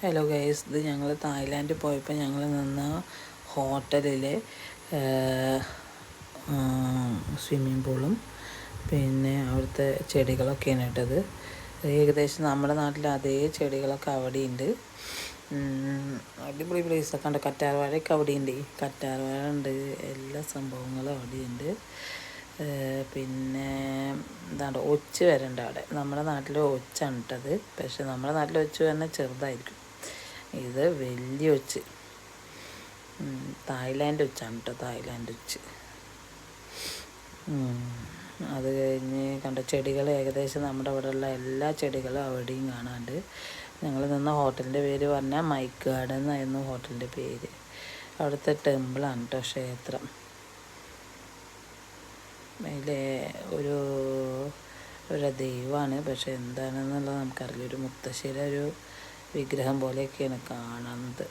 Hello guys, ഇത് ഞങ്ങൾ തായ്ലാൻഡിൽ പോയപ്പോൾ ഞങ്ങൾ നിന്ന ഹോട്ടലിലെ സ്വിമ്മിംഗ് പൂളും പിന്നെ അവിടുത്തെ ചെടികളൊക്കെയാണ് ഇട്ടത്. ഏകദേശം നമ്മുടെ നാട്ടിലെ അതേ ചെടികളൊക്കെ അവിടെയുണ്ട്. അടിപൊളി പ്ലേസൊക്കെ ഉണ്ട്. കറ്റാർവാഴയൊക്കെ അവിടെയുണ്ട്. കറ്റാർവാഴ ഉണ്ട്, എല്ലാ സംഭവങ്ങളും അവിടെയുണ്ട്. പിന്നെ എന്താണ് ഒച്ച് വരണ്ട അവിടെ. നമ്മുടെ നാട്ടിൽ ഒച്ചാണ് ഇട്ടത്. പക്ഷെ നമ്മുടെ നാട്ടിൽ ഒച്ച് പറഞ്ഞാൽ ചെറുതായിരിക്കും, ഇത് വലിയ ഒച്ച്. തായ്ലാൻഡ് ഒച്ചാണ് കേട്ടോ, തായ്ലാൻഡ് ഒച്ച്. അത് കഴിഞ്ഞ് കണ്ട ചെടികൾ ഏകദേശം നമ്മുടെ ഇവിടെ ഉള്ള എല്ലാ ചെടികളും അവിടെയും കാണാണ്ട്. ഞങ്ങൾ നിന്ന ഹോട്ടലിൻ്റെ പേര് പറഞ്ഞാൽ മൈക്ക് ഗാർഡൻ എന്നായിരുന്നു ഹോട്ടലിൻ്റെ പേര്. അവിടുത്തെ ടെമ്പിളാണ് കേട്ടോ, ക്ഷേത്രം. അതിലെ ഒരു ദൈവമാണ്, പക്ഷെ എന്താണെന്നുള്ളത് നമുക്കറിയില്ല. ഒരു മുത്തശ്ശിയുടെ ഒരു വിഗ്രഹം പോലെയൊക്കെയാണ് കാണുന്നത്.